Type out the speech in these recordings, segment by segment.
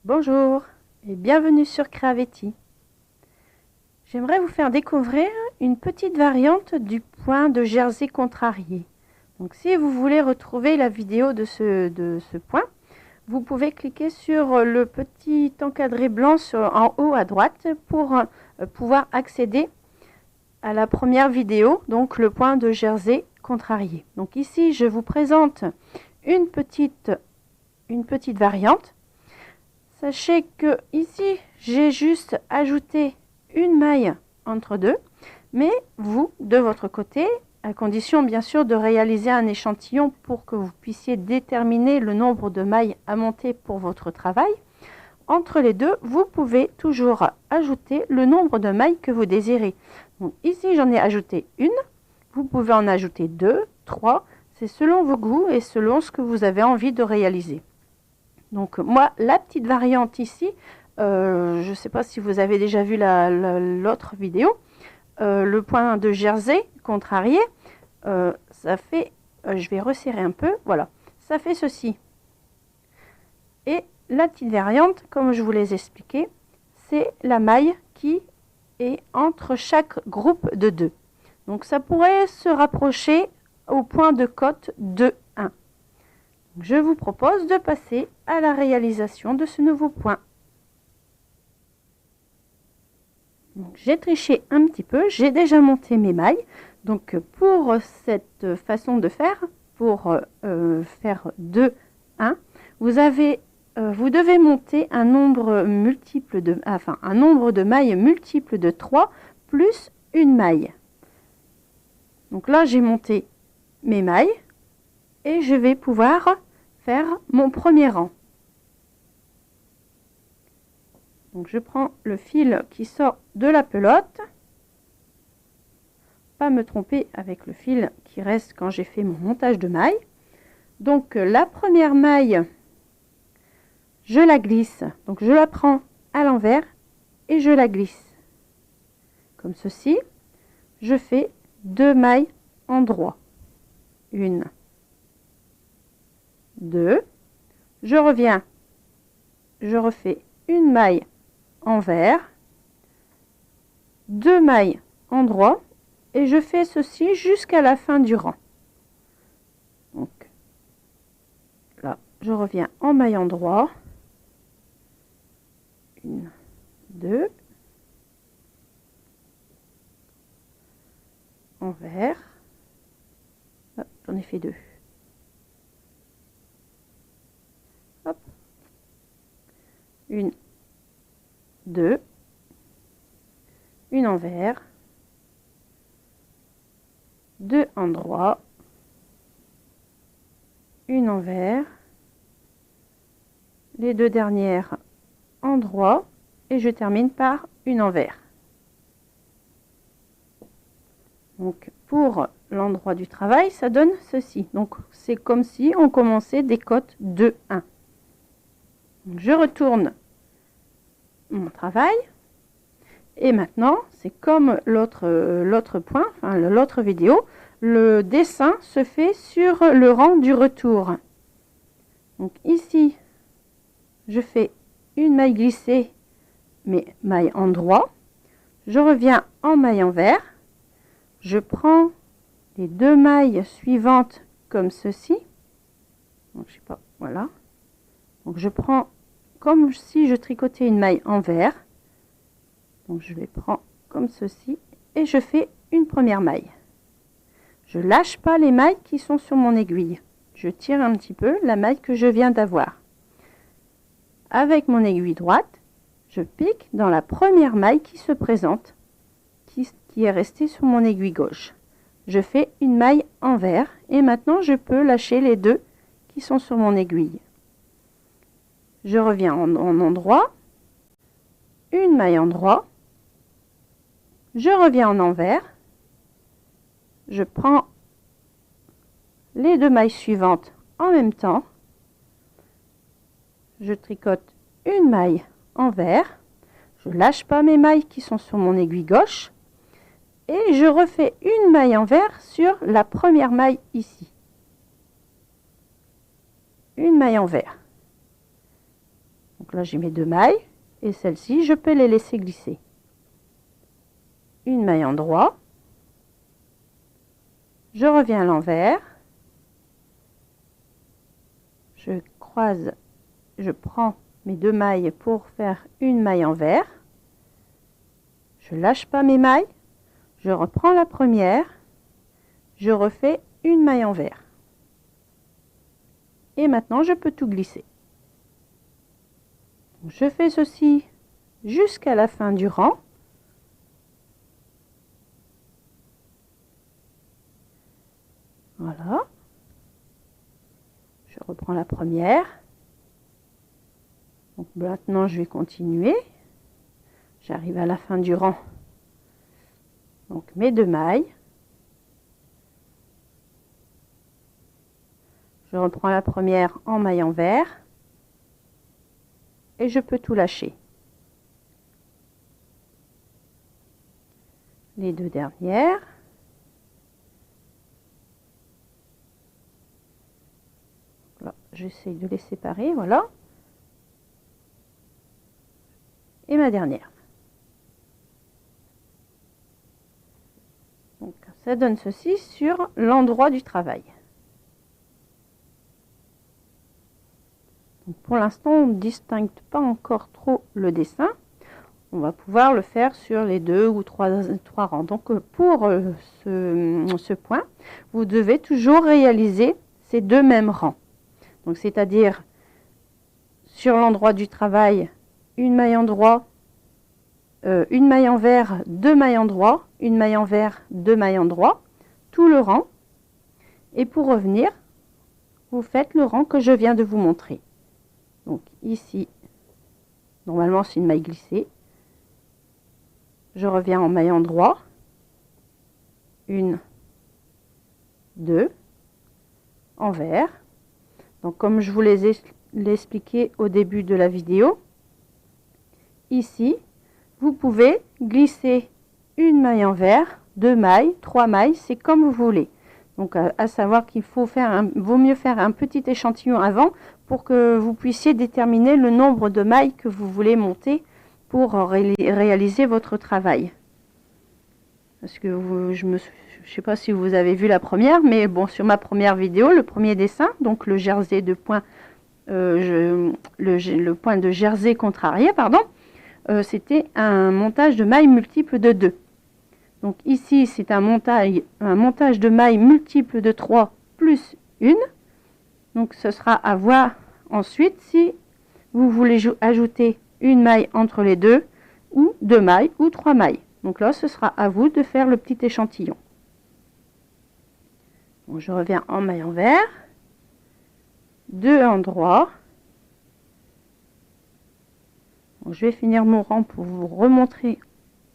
Bonjour et bienvenue sur Creavetti. J'aimerais vous faire découvrir une petite variante du point de jersey contrarié. Donc si vous voulez retrouver la vidéo de ce point, vous pouvez cliquer sur le petit encadré blanc en haut à droite pour pouvoir accéder à la première vidéo, donc le point de jersey contrarié. Donc ici je vous présente une petite variante. Sachez que ici j'ai juste ajouté une maille entre deux, mais vous de votre côté, à condition bien sûr de réaliser un échantillon pour que vous puissiez déterminer le nombre de mailles à monter pour votre travail, entre les deux vous pouvez toujours ajouter le nombre de mailles que vous désirez. Donc ici j'en ai ajouté une, vous pouvez en ajouter 2, 3, c'est selon vos goûts et selon ce que vous avez envie de réaliser. Donc moi, la petite variante ici, je ne sais pas si vous avez déjà vu l'autre vidéo, le point de jersey contrarié, ça fait, je vais resserrer un peu, voilà, ça fait ceci. Et la petite variante, comme je vous l'ai expliqué, c'est la maille qui est entre chaque groupe de 2. Donc ça pourrait se rapprocher au point de cote de 1. Je vous propose de passer à la réalisation de ce nouveau point. J'ai triché un petit peu, j'ai déjà monté mes mailles. Donc pour cette façon de faire, pour faire 2, 1, vous devez monter un nombre de mailles multiple de 3 plus une maille. Donc là j'ai monté mes mailles et je vais pouvoir faire mon premier rang. Donc je prends le fil qui sort de la pelote, pas me tromper avec le fil qui reste quand j'ai fait mon montage de mailles. Donc la première maille, je la glisse, donc je la prends à l'envers et je la glisse comme ceci. Je fais 2 mailles en droit, 1, 2, je reviens, je refais une maille envers, 2 mailles en droit et je fais ceci jusqu'à la fin du rang. Donc là je reviens en maille en droit, 1, 2, envers, j'en ai fait 2. Hop. 1, 2, une envers, 2 en droit, une envers, les 2 dernières en droit et je termine par une envers. Donc pour l'endroit du travail, ça donne ceci. Donc c'est comme si on commençait des cotes 2, 1. Je retourne mon travail et maintenant c'est comme l'autre point, enfin l'autre vidéo, le dessin se fait sur le rang du retour. Donc ici je fais une maille glissée mais maille en droit, je reviens en maille envers, je prends les 2 mailles suivantes comme ceci, donc je sais pas, voilà, donc je prends comme si je tricotais une maille envers, donc je les prends comme ceci et je fais une première maille. Je lâche pas les mailles qui sont sur mon aiguille, je tire un petit peu la maille que je viens d'avoir. Avec mon aiguille droite, je pique dans la première maille qui se présente, qui est restée sur mon aiguille gauche. Je fais une maille envers et maintenant je peux lâcher les 2 qui sont sur mon aiguille. Je reviens en endroit, une maille en droit, je reviens en envers, je prends les 2 mailles suivantes en même temps, je tricote une maille envers, je lâche pas mes mailles qui sont sur mon aiguille gauche et je refais une maille envers sur la première maille ici. Une maille envers. Donc là j'ai mes 2 mailles et celles-ci je peux les laisser glisser. Une maille en droit, je reviens à l'envers, je croise, je prends mes 2 mailles pour faire une maille envers, je lâche pas mes mailles, je reprends la première, je refais une maille envers. Et maintenant je peux tout glisser. Je fais ceci jusqu'à la fin du rang. Voilà. Je reprends la première. Donc maintenant je vais continuer. J'arrive à la fin du rang. Donc mes 2 mailles. Je reprends la première en maille envers. Et je peux tout lâcher. Les 2 dernières. J'essaie de les séparer, voilà. Et ma dernière. Donc ça donne ceci sur l'endroit du travail. Donc, pour l'instant, on ne distingue pas encore trop le dessin. On va pouvoir le faire sur les 2 ou 3 rangs. Donc pour ce point, vous devez toujours réaliser ces 2 mêmes rangs. Donc c'est-à-dire sur l'endroit du travail, une maille en droit, une maille envers, 2 mailles en droit, une maille envers, 2 mailles en droit, tout le rang. Et pour revenir, vous faites le rang que je viens de vous montrer. Donc ici, normalement c'est une maille glissée. Je reviens en maille en droit. 1, 2, envers. Donc comme je vous l'ai expliqué au début de la vidéo, ici, vous pouvez glisser une maille envers, 2 mailles, 3 mailles, c'est comme vous voulez. Donc à savoir qu'il vaut mieux faire un petit échantillon avant pour que vous puissiez déterminer le nombre de mailles que vous voulez monter pour réaliser votre travail. Parce que je ne sais pas si vous avez vu la première, mais bon, sur ma première vidéo, le premier dessin, donc le jersey de point, le point de jersey contrarié, pardon, c'était un montage de mailles multiples de 2. Donc ici, c'est un montage de mailles multiples de 3 plus 1. Donc ce sera à voir ensuite si vous voulez ajouter une maille entre les deux, ou 2 mailles, ou 3 mailles. Donc là, ce sera à vous de faire le petit échantillon. Bon, je reviens en maille envers, 2 en droit. Bon, je vais finir mon rang pour vous remontrer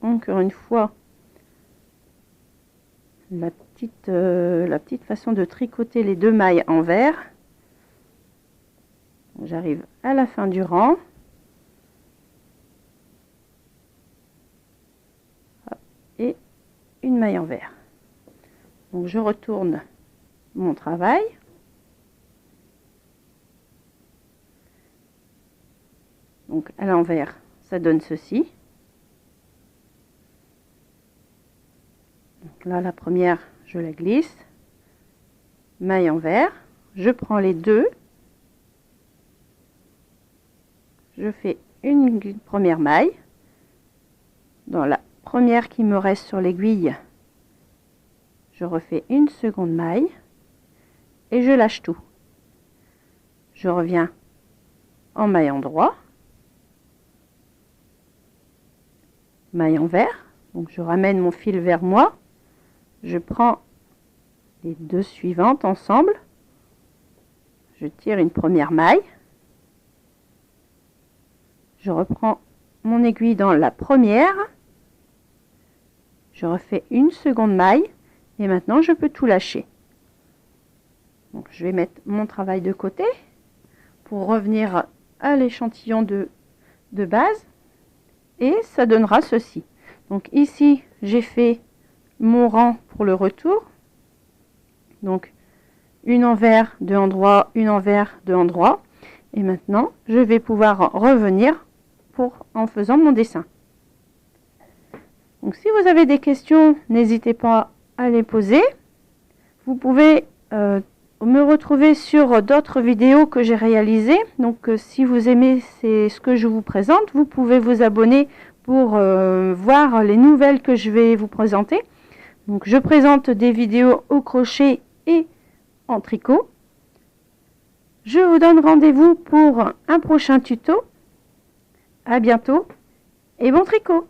encore une fois la petite façon de tricoter les 2 mailles envers. J'arrive à la fin du rang. Et une maille envers. Donc je retourne mon travail. Donc à l'envers, ça donne ceci. Donc là, la première, je la glisse. Maille envers. Je prends les 2. Je fais une première maille. Dans la première qui me reste sur l'aiguille, je refais une seconde maille. Et je lâche tout. Je reviens en maille en droit. Maille envers. Donc je ramène mon fil vers moi. Je prends les 2 suivantes ensemble. Je tire une première maille. Je reprends mon aiguille dans la première. Je refais une seconde maille. Et maintenant, je peux tout lâcher. Donc, je vais mettre mon travail de côté pour revenir à l'échantillon de base. Et ça donnera ceci. Donc ici, j'ai fait mon rang pour le retour. Donc, une envers, 2 en droit, une envers, 2 en droit. Et maintenant, je vais pouvoir revenir en faisant mon dessin. Donc si vous avez des questions, n'hésitez pas à les poser. Vous pouvez me retrouver sur d'autres vidéos que j'ai réalisées. Donc si vous aimez ce que je vous présente, vous pouvez vous abonner pour voir les nouvelles que je vais vous présenter. Donc je présente des vidéos au crochet et en tricot. Je vous donne rendez-vous pour un prochain tuto. À bientôt et bon tricot!